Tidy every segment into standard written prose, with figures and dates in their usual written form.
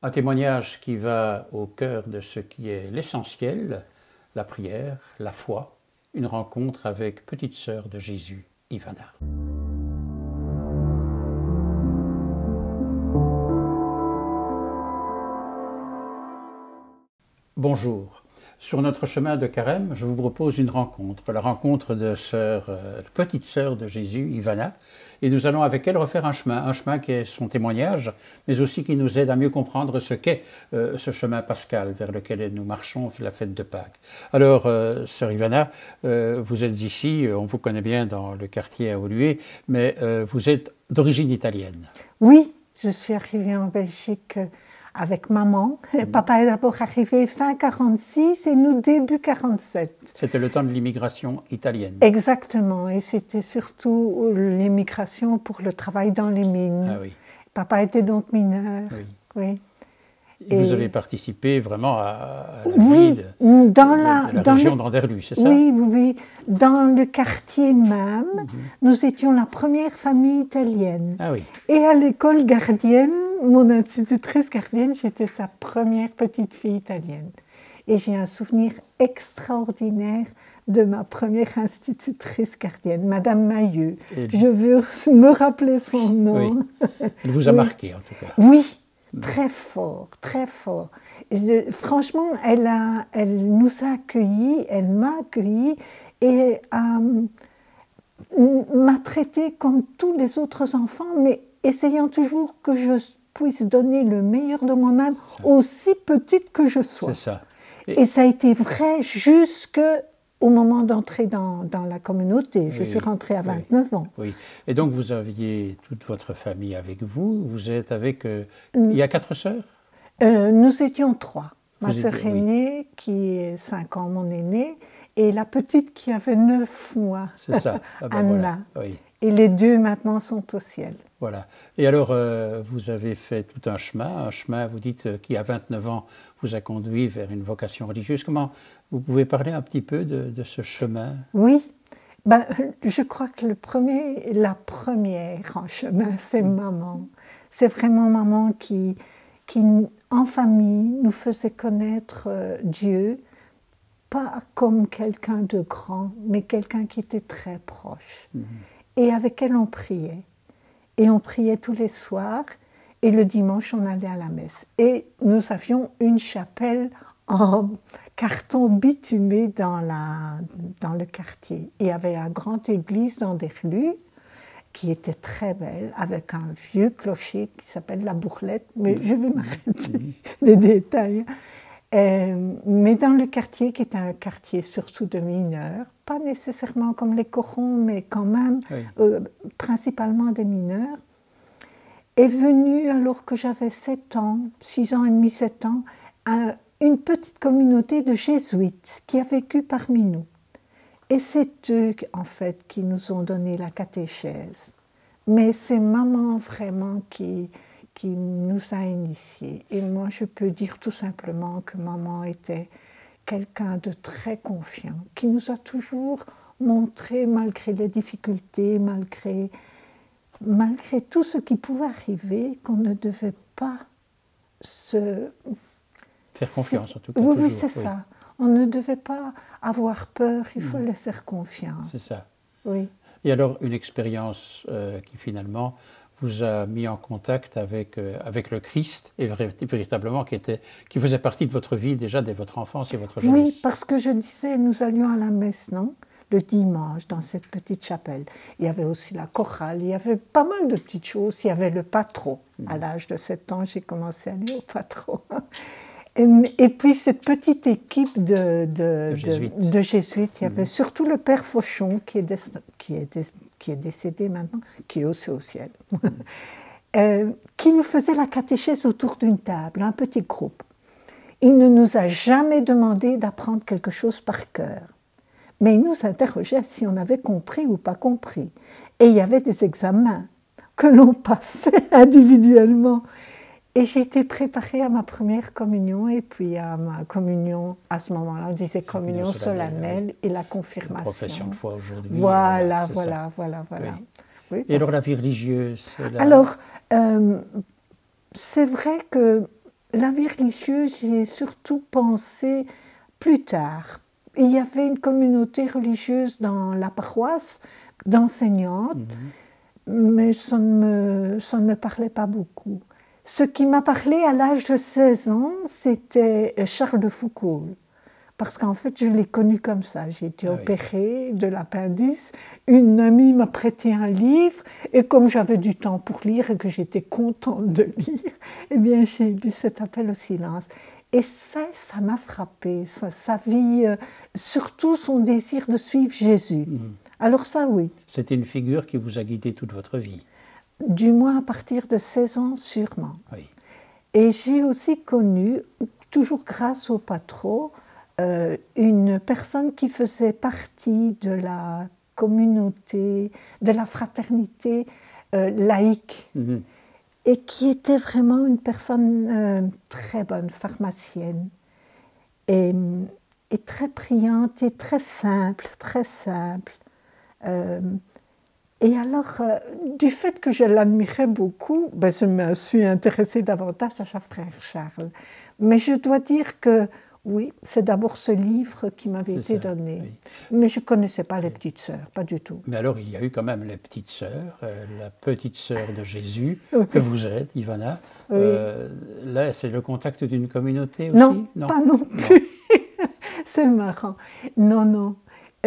Un témoignage qui va au cœur de ce qui est l'essentiel, la prière, la foi, une rencontre avec petite sœur de Jésus, Ivana. Bonjour. Sur notre chemin de Carême, je vous propose une rencontre, la rencontre de petite sœur de Jésus, Ivana, et nous allons avec elle refaire un chemin qui est son témoignage, mais aussi qui nous aide à mieux comprendre ce qu'est ce chemin pascal vers lequel nous marchons, la fête de Pâques. Alors, sœur Ivana, vous êtes ici, on vous connaît bien dans le quartier à Woluwe, mais vous êtes d'origine italienne. Oui, je suis arrivée en Belgique avec maman. Papa est d'abord arrivé fin 46 et nous début 47. C'était le temps de l'immigration italienne. Exactement, et c'était surtout l'immigration pour le travail dans les mines. Ah oui. Papa était donc mineur. Oui. Oui. Et vous avez participé vraiment à la oui, vie de la région le, d'Anderlu, c'est ça? Oui, oui. Dans le quartier même, nous étions la première famille italienne. Ah oui. Et à l'école gardienne, mon institutrice gardienne, j'étais sa première petite fille italienne. Et j'ai un souvenir extraordinaire de ma première institutrice gardienne, Madame Mailleux. Je veux me rappeler son nom. Oui. Elle vous a marqué en tout cas. Oui. Très fort, très fort. Franchement, elle nous a accueillis, elle m'a accueillie et m'a traitée comme tous les autres enfants, mais essayant toujours que je puisse donner le meilleur de moi-même, aussi petite que je sois. C'est ça. Et ça a été vrai jusqu'au moment d'entrer dans la communauté. Je suis rentrée à 29 ans. Oui. Et donc vous aviez toute votre famille avec vous. Vous êtes avec... il y a 4 sœurs? Nous étions 3. Ma sœur aînée, qui est 5 ans mon aînée, et la petite qui avait 9 mois. C'est ça. Ah ben Anna. Voilà. Oui. Et les 2 maintenant sont au ciel. Voilà. Et alors, vous avez fait tout un chemin, vous dites, qui à 29 ans vous a conduit vers une vocation religieuse. Comment vous pouvez parler un petit peu de ce chemin? Oui. Je crois que la première en chemin, c'est maman. C'est vraiment maman qui, en famille, nous faisait connaître Dieu, pas comme quelqu'un de grand, mais quelqu'un qui était très proche. Et avec elle, on priait. Et on priait tous les soirs, et le dimanche, on allait à la messe. Et nous avions une chapelle en carton bitumé dans le quartier. Il y avait la grande église d'Anderlu, qui était très belle, avec un vieux clocher qui s'appelle la Bourlette, mais je vais m'arrêter des détails. Mais dans le quartier, qui était un quartier surtout de mineurs, pas nécessairement comme les corons, mais quand même principalement des mineurs, est venue, alors que j'avais 7 ans, 6 ans et demi, 7 ans, une petite communauté de jésuites qui a vécu parmi nous. Et c'est eux, en fait, qui nous ont donné la catéchèse. Mais c'est maman vraiment qui nous a initiés. Et moi, je peux dire tout simplement que maman était quelqu'un de très confiant, qui nous a toujours montré, malgré les difficultés, malgré tout ce qui pouvait arriver, qu'on ne devait pas se... Faire confiance, en tout cas. Oui, toujours, c'est ça. On ne devait pas avoir peur, il fallait faire confiance. C'est ça. Oui. Et alors, une expérience qui finalement vous a mis en contact avec le Christ, et véritablement qui faisait partie de votre vie déjà dès votre enfance et votre jeunesse. Oui, parce que je disais, nous allions à la messe, non? Le dimanche, dans cette petite chapelle. Il y avait aussi la chorale, il y avait pas mal de petites choses. Il y avait le patro. À l'âge de 7 ans, j'ai commencé à aller au patro. Et puis cette petite équipe de jésuites, il y avait surtout le père Fauchon, qui est décédé maintenant, qui est aussi au ciel, qui nous faisait la catéchèse autour d'une table, un petit groupe. Il ne nous a jamais demandé d'apprendre quelque chose par cœur, mais il nous interrogeait si on avait compris ou pas compris. Et il y avait des examens que l'on passait individuellement. Et j'ai été préparée à ma première communion, et puis à ma communion, à ce moment-là, on disait communion solennelle et la confirmation. La profession de foi aujourd'hui. Voilà. Oui. Oui, et alors la vie religieuse Alors, c'est vrai que la vie religieuse, j'y ai surtout pensé plus tard. Il y avait une communauté religieuse dans la paroisse d'enseignantes, mais ça ne me parlait pas beaucoup. Ce qui m'a parlé à l'âge de 16 ans, c'était Charles de Foucault. Parce qu'en fait, je l'ai connu comme ça. J'ai été opérée de l'appendice. Une amie m'a prêté un livre. Et comme j'avais du temps pour lire et que j'étais contente de lire, eh bien, j'ai lu cet appel au silence. Et ça m'a frappée. Sa vie, surtout son désir de suivre Jésus. Alors ça, oui. C'était une figure qui vous a guidé toute votre vie. Du moins à partir de 16 ans, sûrement. Oui. Et j'ai aussi connu, toujours grâce au patron, une personne qui faisait partie de la communauté, de la fraternité laïque, et qui était vraiment une personne très bonne, pharmacienne, et très priante, et très simple, très simple. Et alors, du fait que je l'admirais beaucoup, ben, je me suis intéressée davantage à son frère Charles. Mais je dois dire que oui, c'est d'abord ce livre qui m'avait été donné. Oui. Mais je ne connaissais pas les petites sœurs, pas du tout. Mais alors, il y a eu quand même les petites sœurs, la petite sœur de Jésus, que vous êtes, Ivana. Oui. Là, c'est le contact d'une communauté aussi? Non, pas non plus. C'est marrant. Non, non.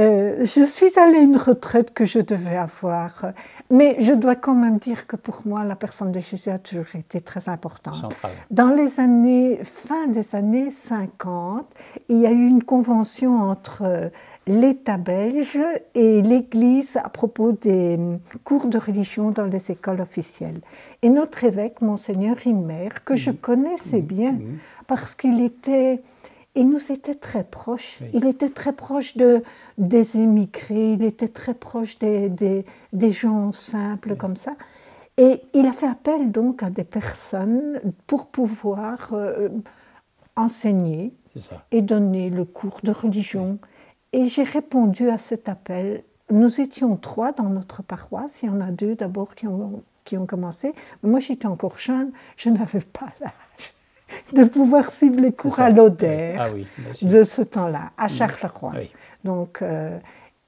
Je suis allée à une retraite que je devais avoir, mais je dois quand même dire que pour moi, la personne de Jésus a toujours été très importante. Centrale. Dans les années, fin des années 50, il y a eu une convention entre l'État belge et l'Église à propos des cours de religion dans les écoles officielles. Et notre évêque, Monseigneur Rimmer, que je connaissais bien, parce qu'il était... Il nous était très proche. Oui. Il était très proche des immigrés, il était très proche des gens simples comme ça. Et il a fait appel donc à des personnes pour pouvoir enseigner et donner le cours de religion. Et j'ai répondu à cet appel. Nous étions 3 dans notre paroisse. Il y en a 2 d'abord qui ont commencé. Mais moi, j'étais encore jeune, je n'avais pas l'âge de pouvoir suivre les cours à Lodère de ce temps-là, à Charleroi. Oui. Donc,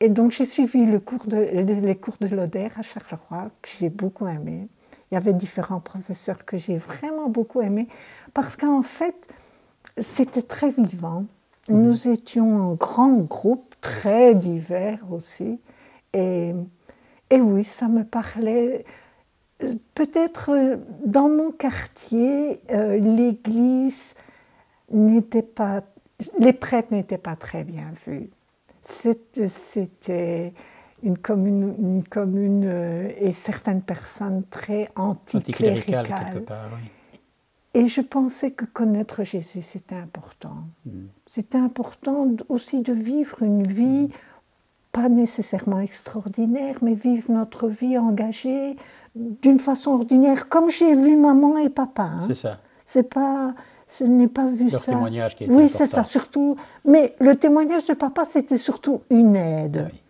et donc j'ai suivi les cours de Lodère à Charleroi, que j'ai beaucoup aimé. Il y avait différents professeurs que j'ai vraiment beaucoup aimés, parce qu'en fait, c'était très vivant. Nous étions un grand groupe, très divers aussi. Et oui, ça me parlait... Peut-être dans mon quartier, l'église n'était pas... Les prêtres n'étaient pas très bien vus. C'était une commune et certaines personnes très anticléricales. Quelque part, oui. Et je pensais que connaître Jésus, c'était important. C'était important aussi de vivre une vie, pas nécessairement extraordinaire, mais vivre notre vie engagée, d'une façon ordinaire, comme j'ai vu maman et papa. Hein. C'est ça. Ce n'est pas vu leur ça. Témoignage qui était oui, important. c'est ça, surtout. Mais le témoignage de papa, c'était surtout une aide. Oui.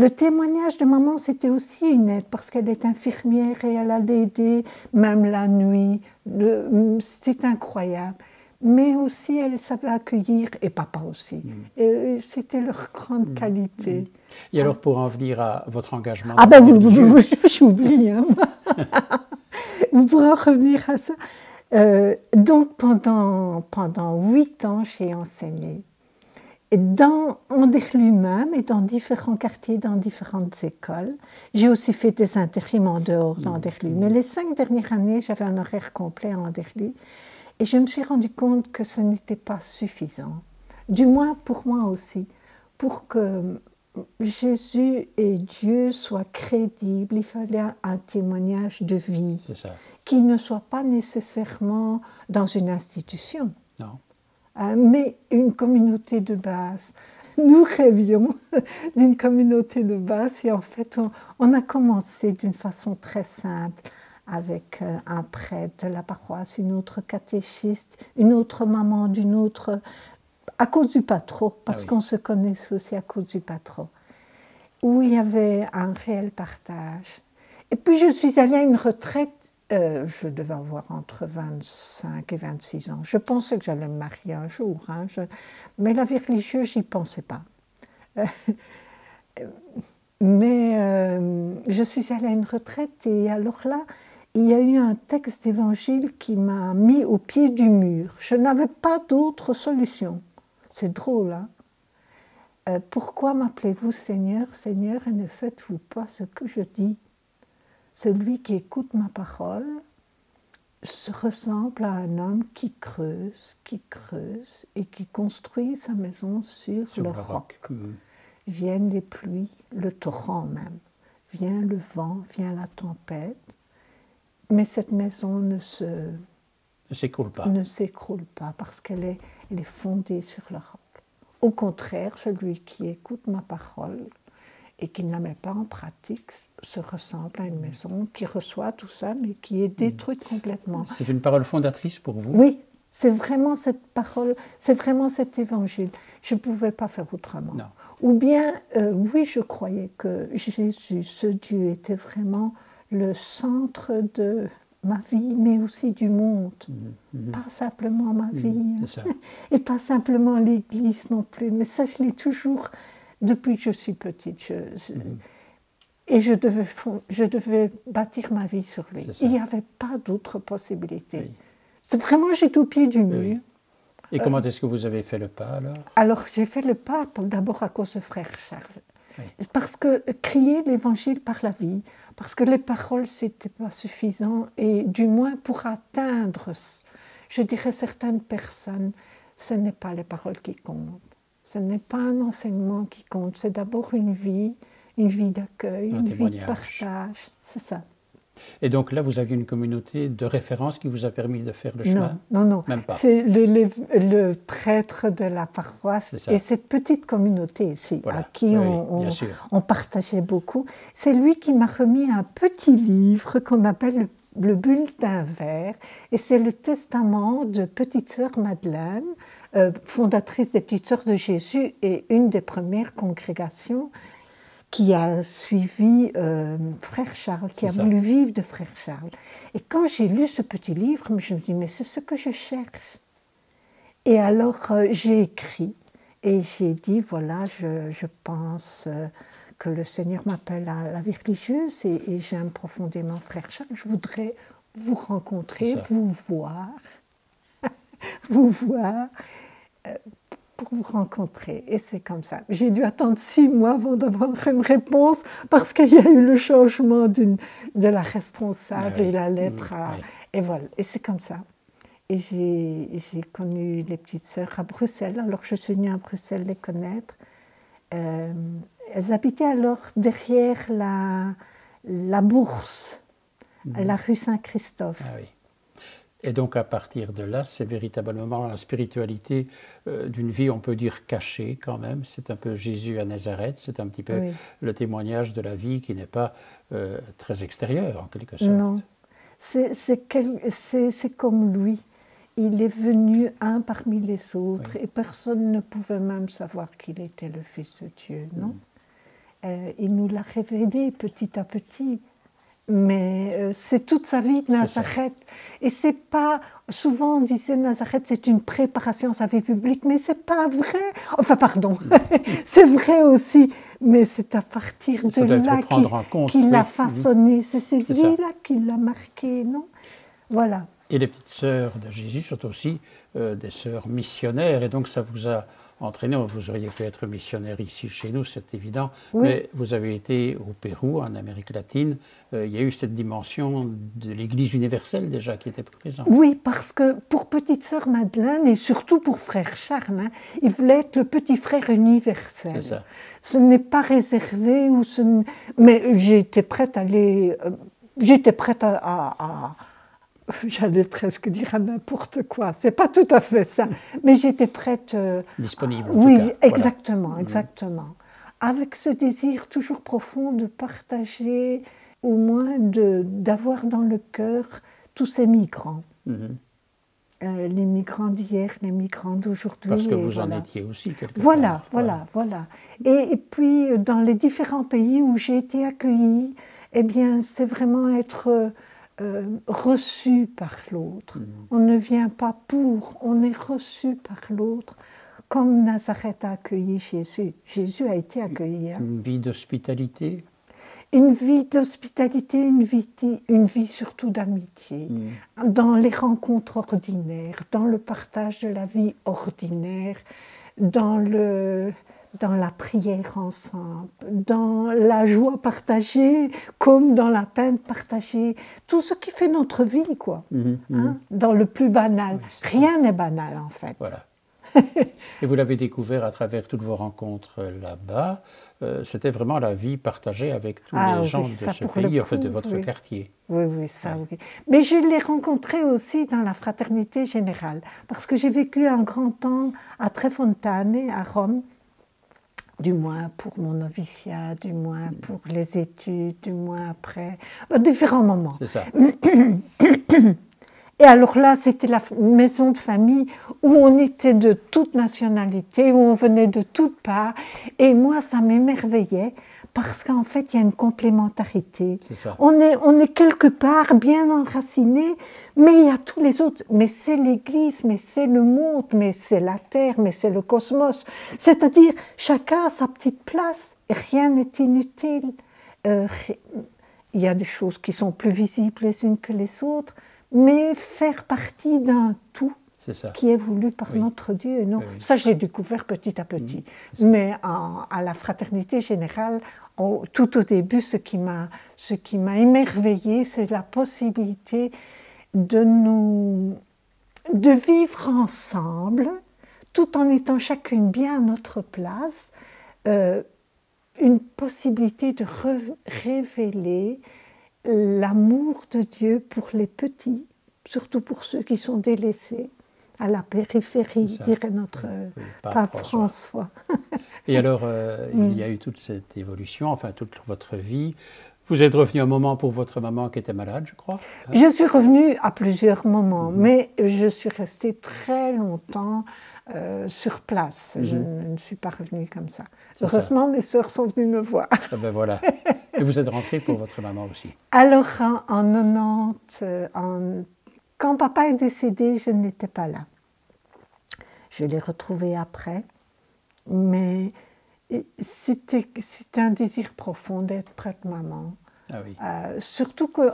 Le témoignage de maman, c'était aussi une aide, parce qu'elle est infirmière et elle allait aider, même la nuit. C'est incroyable. Mais aussi, elle savait accueillir, et papa aussi. C'était leur grande qualité. Et alors, pour en venir à votre engagement... Ah ben oui, j'oublie. Hein. Pour en revenir à ça. Donc, pendant 8 ans, j'ai enseigné. Dans Anderlues même et dans différents quartiers, dans différentes écoles. J'ai aussi fait des intérims en dehors d'Anderlues. Mais les 5 dernières années, j'avais un horaire complet à Anderlues. Et je me suis rendu compte que ce n'était pas suffisant. Du moins pour moi aussi. Pour que Jésus et Dieu soient crédibles, il fallait un témoignage de vie. C'est ça. Qui ne soit pas nécessairement dans une institution. Non. Mais une communauté de base. Nous rêvions d'une communauté de base et en fait on a commencé d'une façon très simple avec un prêtre de la paroisse, une autre catéchiste, une autre maman d'une autre, à cause du patron, parce qu'on se connaissait aussi à cause du patron, où il y avait un réel partage. Et puis je suis allée à une retraite Je devais avoir entre 25 et 26 ans. Je pensais que j'allais me marier un jour, hein, mais la vie religieuse, j'y pensais pas. Mais je suis allée à une retraite et alors là, il y a eu un texte d'évangile qui m'a mis au pied du mur. Je n'avais pas d'autre solution. C'est drôle, hein? Pourquoi m'appelez-vous Seigneur, Seigneur, et ne faites-vous pas ce que je dis? Celui qui écoute ma parole se ressemble à un homme qui creuse et qui construit sa maison sur le roc. Viennent les pluies, le torrent même, vient le vent, vient la tempête, mais cette maison ne s'écroule pas parce qu'elle est fondée sur le roc. Au contraire, celui qui écoute ma parole et qui ne la met pas en pratique se ressemble à une maison qui reçoit tout ça, mais qui est détruite complètement. C'est une parole fondatrice pour vous? Oui, c'est vraiment cette parole, c'est vraiment cet évangile. Je ne pouvais pas faire autrement. Non. Ou bien, oui, je croyais que Jésus, ce Dieu, était vraiment le centre de ma vie, mais aussi du monde. Pas simplement ma vie, ça. Et pas simplement l'Église non plus. Mais ça, je l'ai toujours, depuis que je suis petite. Et je devais bâtir ma vie sur lui. Il n'y avait pas d'autre possibilité. Oui. C'est vraiment, j'étais au pied du mur. Oui. Et comment est-ce que vous avez fait le pas alors? Alors, j'ai fait le pas d'abord à cause de frère Charles. Oui. Parce que crier l'évangile par la vie, parce que les paroles, c'était pas suffisant. Et du moins, pour atteindre, je dirais, certaines personnes, ce n'est pas les paroles qui comptent. Ce n'est pas un enseignement qui compte. C'est d'abord une vie d'accueil, une vie de partage. C'est ça. Et donc là, vous aviez une communauté de référence qui vous a permis de faire le chemin? Non. Même pas. C'est le prêtre de la paroisse et cette petite communauté ici, à qui on partageait beaucoup. C'est lui qui m'a remis un petit livre qu'on appelle le bulletin vert. Et c'est le testament de petite sœur Madeleine, fondatrice des Petites Sœurs de Jésus et une des premières congrégations qui a suivi Frère Charles, qui a voulu vivre de Frère Charles. Et quand j'ai lu ce petit livre, je me suis dit, mais c'est ce que je cherche. Et alors, j'ai écrit et j'ai dit, voilà, je pense que le Seigneur m'appelle à la vie religieuse et j'aime profondément Frère Charles. Je voudrais vous rencontrer, vous voir, pour vous rencontrer. Et c'est comme ça. J'ai dû attendre 6 mois avant d'avoir une réponse parce qu'il y a eu le changement de la responsable et la lettre. Et voilà. Et c'est comme ça. Et j'ai connu les petites sœurs à Bruxelles. Alors je suis venue à Bruxelles les connaître. Elles habitaient alors derrière la bourse, à la rue Saint-Christophe. Ah oui. Et donc à partir de là, c'est véritablement la spiritualité d'une vie, on peut dire, cachée quand même. C'est un peu Jésus à Nazareth, c'est un petit peu le témoignage de la vie qui n'est pas très extérieure en quelque sorte. Non, c'est comme lui. Il est venu un parmi les autres et personne ne pouvait même savoir qu'il était le Fils de Dieu, non? Il nous l'a révélé petit à petit. Mais c'est toute sa vie de Nazareth. Et c'est pas, souvent on disait Nazareth c'est une préparation à sa vie publique, mais c'est pas vrai. Enfin pardon, c'est vrai aussi, mais c'est à partir de là qu'il l'a façonné. C'est cette vie-là qui l'a marqué, non? Voilà. Et les petites sœurs de Jésus sont aussi des sœurs missionnaires, et donc ça vous a entraîné. Vous auriez pu être missionnaire ici chez nous, c'est évident, mais vous avez été au Pérou, en Amérique latine. Il y a eu cette dimension de l'Église universelle déjà qui était présente. Oui, parce que pour petite sœur Madeleine et surtout pour frère Charles, il voulait être le petit frère universel. C'est ça. Ce n'est pas réservé, mais j'étais prête à aller. J'étais prête à j'allais presque dire à n'importe quoi, c'est pas tout à fait ça, mais j'étais prête. Disponible. Oui, en tout cas. exactement, voilà. Exactement. Avec ce désir toujours profond de partager, au moins d'avoir dans le cœur tous ces migrants. Les migrants d'hier, les migrants d'aujourd'hui. Parce que vous en étiez aussi quelque part. Voilà. Et puis, dans les différents pays où j'ai été accueillie, eh bien, c'est vraiment être reçu par l'autre. On ne vient pas pour, on est reçu par l'autre, comme Nazareth a accueilli Jésus. Jésus a été accueilli. Hein. Une vie d'hospitalité. Une vie d'hospitalité, une vie surtout d'amitié, dans les rencontres ordinaires, dans le partage de la vie ordinaire, dans la prière ensemble, dans la joie partagée comme dans la peine partagée, tout ce qui fait notre vie, quoi, hein, dans le plus banal. Rien n'est banal, en fait. Voilà. Et vous l'avez découvert à travers toutes vos rencontres là-bas. C'était vraiment la vie partagée avec tous les gens de ce pays, enfin de votre quartier. Oui, ça oui. Mais je l'ai rencontré aussi dans la fraternité générale, parce que j'ai vécu un grand temps à Trefontane, à Rome, du moins pour mon noviciat, du moins pour les études, du moins après, différents moments. C'est ça. Et alors là, c'était la maison de famille où on était de toute nationalité, où on venait de toutes parts. Et moi, ça m'émerveillait parce qu'en fait, il y a une complémentarité. C'est ça. On est quelque part bien enraciné, mais il y a tous les autres. Mais c'est l'Église, mais c'est le monde, mais c'est la Terre, mais c'est le cosmos. C'est-à-dire, chacun a sa petite place et rien n'est inutile. Il y a des choses qui sont plus visibles les unes que les autres, mais faire partie d'un tout qui est voulu par notre Dieu. Non, ça, je l'ai découvert petit à petit. Mais à la fraternité générale, tout au début, ce qui m'a émerveillée, c'est la possibilité de vivre ensemble, tout en étant chacune bien à notre place, une possibilité de révéler l'amour de Dieu pour les petits, surtout pour ceux qui sont délaissés, à la périphérie, dirait notre pape François. Et alors, il y a eu toute cette évolution, enfin toute votre vie. Vous êtes revenu un moment pour votre maman qui était malade, je crois. Hein? Je suis revenue à plusieurs moments, mais je suis restée très longtemps sur place. Je ne suis pas revenue comme ça. Heureusement, mes sœurs sont venues me voir. Ah ben voilà. Et vous êtes rentrée pour votre maman aussi. Alors, en 90, quand papa est décédé, je n'étais pas là. Je l'ai retrouvé après, mais c'était un désir profond d'être près de maman. Ah oui. Surtout que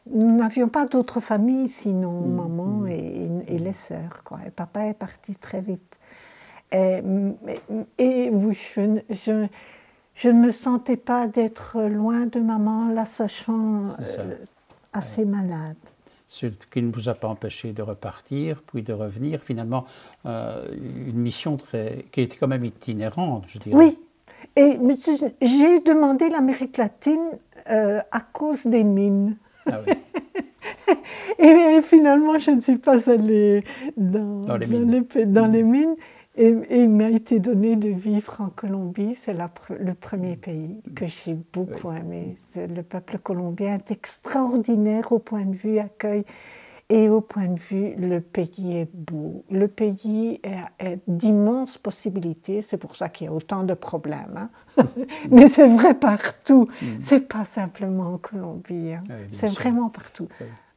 nous n'avions pas d'autres familles sinon maman et les sœurs, quoi. Et papa est parti très vite. Et oui, je ne me sentais pas d'être loin de maman, la sachant assez malade. Ce qui ne vous a pas empêché de repartir, puis de revenir. Finalement, une mission qui était quand même itinérante, je dirais. Oui, et j'ai demandé l'Amérique latine à cause des mines. Ah oui. Et finalement, je ne suis pas allée dans les mines. Et il m'a été donné de vivre en Colombie. C'est le premier pays que j'ai beaucoup aimé. Le peuple colombien est extraordinaire au point de vue accueil et au point de vue, le pays est beau. Le pays a d'immenses possibilités. C'est pour ça qu'il y a autant de problèmes. Hein. Mais c'est vrai partout. C'est pas simplement en Colombie. Hein. Oui, c'est vraiment partout.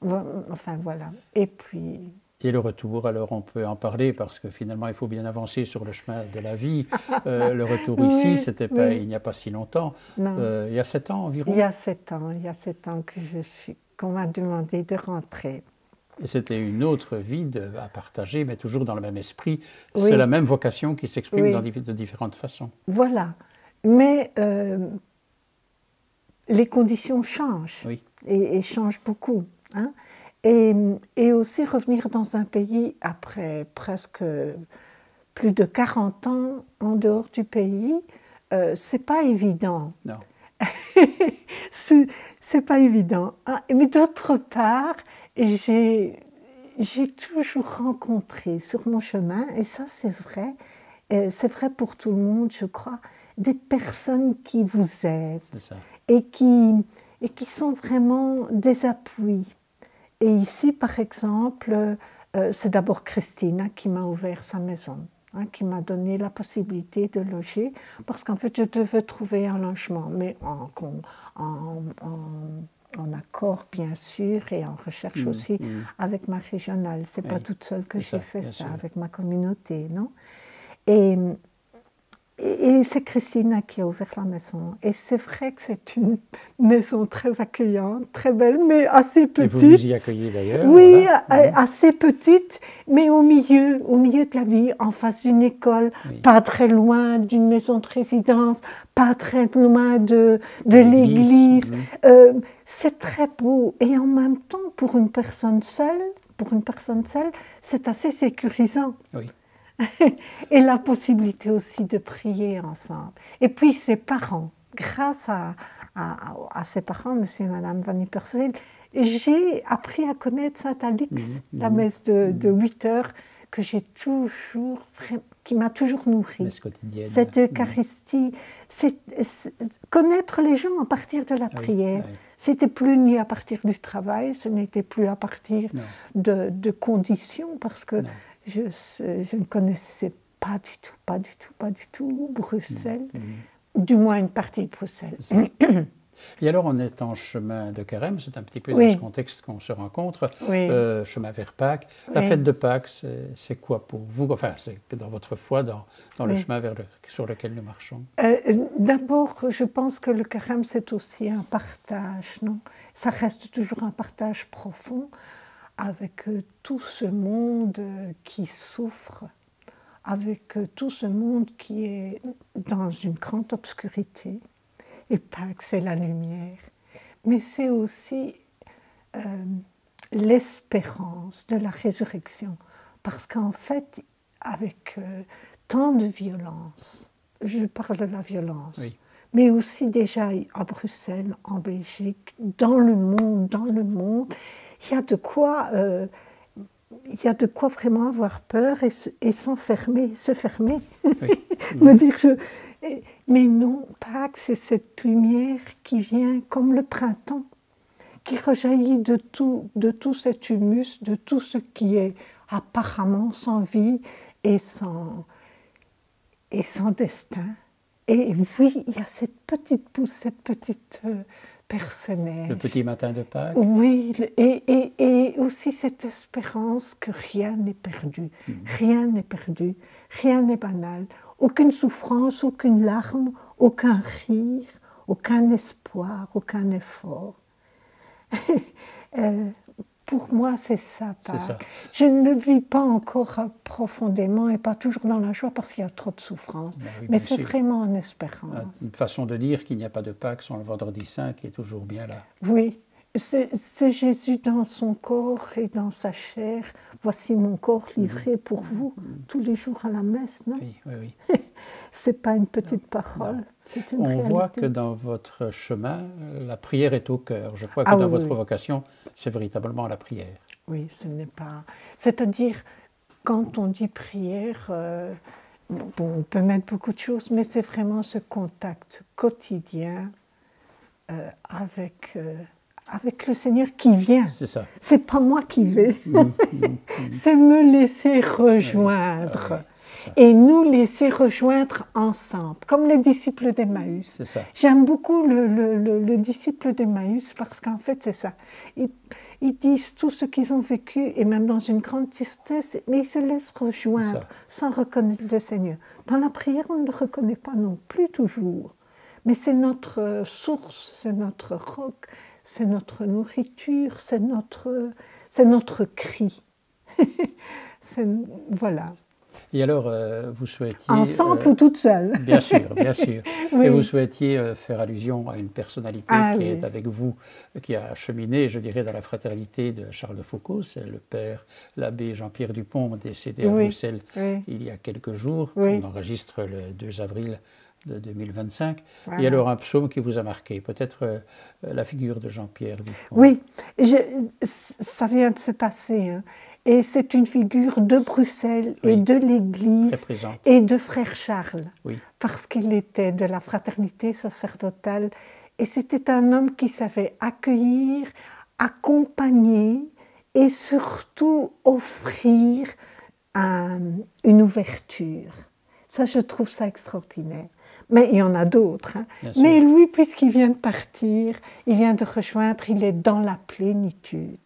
Oui. Enfin voilà. Et puis... Et le retour, alors on peut en parler parce que finalement il faut bien avancer sur le chemin de la vie. Le retour ici, c'était pas, il n'y a pas si longtemps. Il y a 7 ans environ. Il y a 7 ans qu'on m'a demandé de rentrer. Et c'était une autre vie à partager, mais toujours dans le même esprit. Oui. C'est la même vocation qui s'exprime de différentes façons. Voilà. Mais les conditions changent et changent beaucoup. Hein. Et aussi revenir dans un pays après presque plus de 40 ans en dehors du pays, c'est pas évident. Non. c'est pas évident. Mais d'autre part, j'ai toujours rencontré sur mon chemin, et ça c'est vrai pour tout le monde, je crois, des personnes qui vous aident et qui sont vraiment des appuis. Et ici, par exemple, c'est d'abord Christine qui m'a ouvert sa maison, qui m'a donné la possibilité de loger, parce qu'en fait, je devais trouver un logement, mais en accord, bien sûr, et en recherche aussi avec ma régionale. C'est pas toute seule que j'ai fait ça, avec ma communauté, non? Et c'est Christina qui a ouvert la maison. Et c'est vrai que c'est une maison très accueillante, très belle, mais assez petite. Et vous nous y accueillez d'ailleurs. Oui, voilà. Assez petite, mais au milieu de la vie, en face d'une école, pas très loin d'une maison de résidence, pas très loin de l'église. C'est très beau. Et en même temps, pour une personne seule, c'est assez sécurisant. Oui. Et la possibilité aussi de prier ensemble. Et puis ses parents, grâce à ses parents, monsieur et madame Van Ypersel, j'ai appris à connaître Saint-Alix, la messe de 8 heures, que j'ai toujours, qui m'a toujours nourrie. Messe quotidienne. Cette Eucharistie, connaître les gens à partir de la prière. C'était plus ni à partir du travail, ce n'était plus à partir de conditions, parce que je ne connaissais pas du tout Bruxelles, du moins une partie de Bruxelles. Et alors on est en chemin de Carême, c'est un petit peu dans ce contexte qu'on se rencontre, chemin vers Pâques. La fête de Pâques, c'est quoi pour vous? Enfin, c'est dans votre foi, dans le chemin sur lequel nous marchons. D'abord, je pense que le Carême, c'est aussi un partage, non? Ça reste toujours un partage profond avec tout ce monde qui souffre, avec tout ce monde qui est dans une grande obscurité. Et Pâques, c'est la lumière. Mais c'est aussi l'espérance de la résurrection. Parce qu'en fait, avec tant de violence, je parle de la violence, mais aussi déjà à Bruxelles, en Belgique, dans le monde, il y a de quoi vraiment avoir peur et s'enfermer, se fermer. Me dire mais non, Pâques, c'est cette lumière qui vient comme le printemps, qui rejaillit de tout cet humus, de tout ce qui est apparemment sans vie et sans destin. Et oui, il y a cette petite pousse, cette petite personnage. Le petit matin de Pâques. Oui, et aussi cette espérance que rien n'est perdu. Rien n'est perdu, rien n'est banal. Aucune souffrance, aucune larme, aucun rire, aucun espoir, aucun effort. Pour moi, c'est ça, Pâques. Je ne le vis pas encore profondément et pas toujours dans la joie parce qu'il y a trop de souffrance. Mais c'est vraiment une espérance. Une façon de dire qu'il n'y a pas de Pâques sans le vendredi saint qui est toujours bien là. Oui, c'est Jésus dans son corps et dans sa chair. Voici mon corps livré pour vous tous les jours à la messe, non? Oui. C'est pas une petite parole, c'est une réalité. On voit que dans votre chemin, la prière est au cœur. Je crois que dans votre vocation, c'est véritablement la prière. Oui, ce n'est pas... C'est-à-dire, quand on dit prière, on peut mettre beaucoup de choses, mais c'est vraiment ce contact quotidien avec le Seigneur qui vient. C'est ça. C'est pas moi qui vais. C'est me laisser rejoindre. Et nous laisser rejoindre ensemble, comme les disciples d'Emmaüs. C'est ça. J'aime beaucoup le disciple d'Emmaüs parce qu'en fait, c'est ça. Ils disent tout ce qu'ils ont vécu, et même dans une grande tristesse, mais ils se laissent rejoindre sans reconnaître le Seigneur. Dans la prière, on ne le reconnaît pas non plus toujours. Mais c'est notre source, c'est notre roc, c'est notre nourriture, c'est notre cri. Voilà. Et alors, vous souhaitiez... Ensemble ou toute seule? Bien sûr, bien sûr. Oui. Et vous souhaitiez faire allusion à une personnalité qui est avec vous, qui a cheminé, je dirais, dans la fraternité de Charles de Foucault. C'est le père, l'abbé Jean-Pierre Dupont, décédé à Bruxelles il y a quelques jours. On enregistre le 2 avril de 2025. Voilà. Et alors, un psaume qui vous a marqué, peut-être la figure de Jean-Pierre Dupont. Oui, ça vient de se passer, hein. Et c'est une figure de Bruxelles et de l'Église et de Frère Charles, parce qu'il était de la fraternité sacerdotale. Et c'était un homme qui savait accueillir, accompagner et surtout offrir une ouverture. Ça, je trouve ça extraordinaire. Mais il y en a d'autres. Hein. Mais lui, puisqu'il vient de partir, il vient de rejoindre, il est dans la plénitude.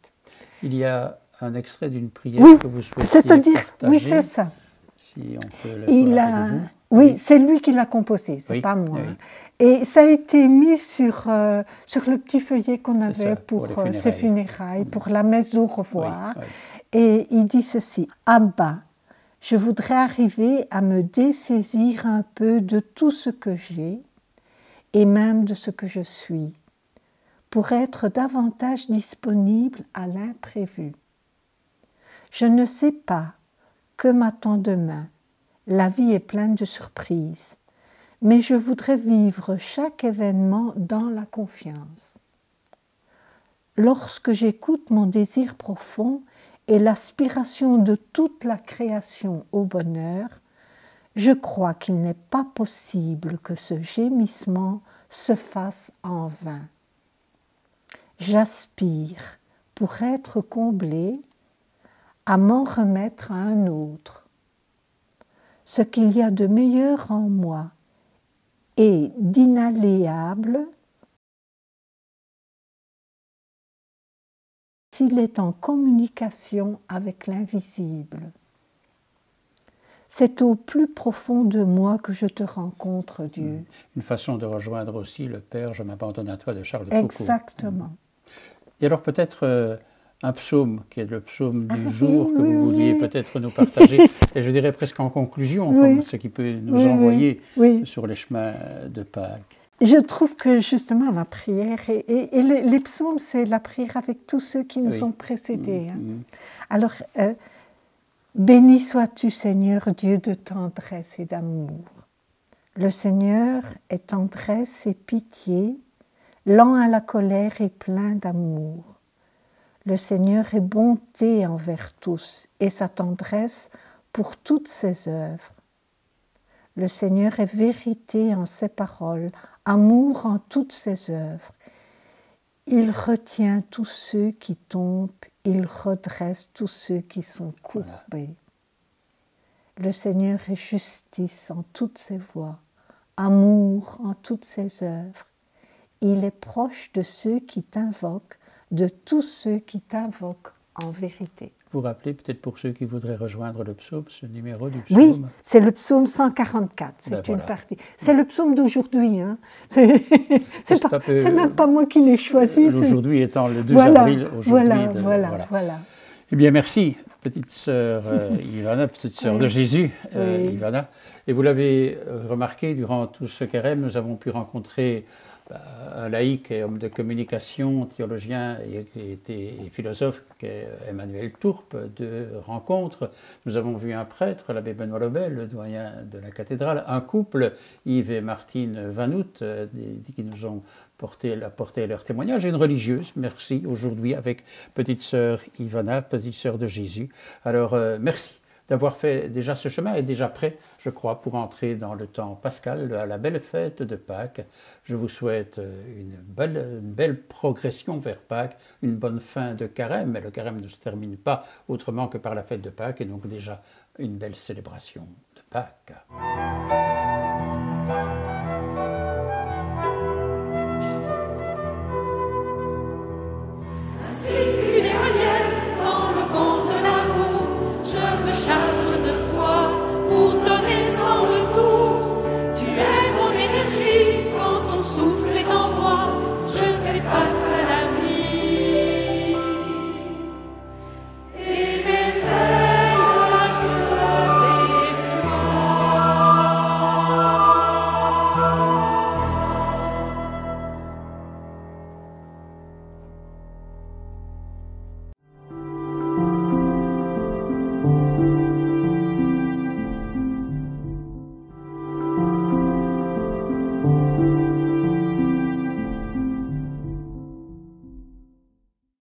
Il y a un extrait d'une prière que vous souhaitez partager. Oui, c'est ça. Si on peut le oui, c'est lui qui l'a composé, c'est pas moi. Oui. Et ça a été mis sur le petit feuillet qu'on avait pour ses funérailles, pour la messe au revoir. Oui, oui. Et il dit ceci, « Abba, je voudrais arriver à me dessaisir un peu de tout ce que j'ai et même de ce que je suis, pour être davantage disponible à l'imprévu. Je ne sais pas que m'attend demain. La vie est pleine de surprises, mais je voudrais vivre chaque événement dans la confiance. Lorsque j'écoute mon désir profond et l'aspiration de toute la création au bonheur, je crois qu'il n'est pas possible que ce gémissement se fasse en vain. J'aspire, pour être comblé, à m'en remettre à un autre. Ce qu'il y a de meilleur en moi et d'inalléable, s'il est en communication avec l'invisible. C'est au plus profond de moi que je te rencontre, Dieu. » Une façon de rejoindre aussi le Père, je m'abandonne à toi de Charles de Foucault. Exactement. Et alors peut-être un psaume, qui est le psaume du jour, que vous vouliez peut-être nous partager, et je dirais presque en conclusion, comme ce qui peut nous envoyer sur les chemins de Pâques. Je trouve que justement la prière, et les psaumes, c'est la prière avec tous ceux qui nous ont précédés. Hein. Alors, béni sois-tu, Seigneur, Dieu de tendresse et d'amour. Le Seigneur est tendresse et pitié, lent à la colère et plein d'amour. Le Seigneur est bonté envers tous et sa tendresse pour toutes ses œuvres. Le Seigneur est vérité en ses paroles, amour en toutes ses œuvres. Il retient tous ceux qui tombent, il redresse tous ceux qui sont courbés. Le Seigneur est justice en toutes ses voies, amour en toutes ses œuvres. Il est proche de ceux qui t'invoquent, de tous ceux qui t'invoquent en vérité. Vous rappelez peut-être pour ceux qui voudraient rejoindre le psaume, ce numéro du psaume? Oui, c'est le psaume 144, c'est une partie. C'est le psaume d'aujourd'hui. Hein. C'est même pas moi qui l'ai choisi. Aujourd'hui étant le 2 avril. Voilà. Eh bien, merci, petite sœur Ivana, petite sœur de Jésus, Ivana. Et vous l'avez remarqué, durant tout ce carême, nous avons pu rencontrer un laïc et homme de communication, théologien et philosophe qu'est Emmanuel Tourpe, de rencontres. Nous avons vu un prêtre, l'abbé Benoît Lobel, le doyen de la cathédrale, un couple, Yves et Martine Vanout, qui nous ont apporté leur témoignage, et une religieuse, merci, aujourd'hui avec petite sœur Ivana, petite sœur de Jésus. Alors, merci d'avoir fait déjà ce chemin et déjà prêt, je crois, pour entrer dans le temps pascal, à la belle fête de Pâques. Je vous souhaite une belle progression vers Pâques, une bonne fin de carême, mais le carême ne se termine pas autrement que par la fête de Pâques, et donc déjà une belle célébration de Pâques.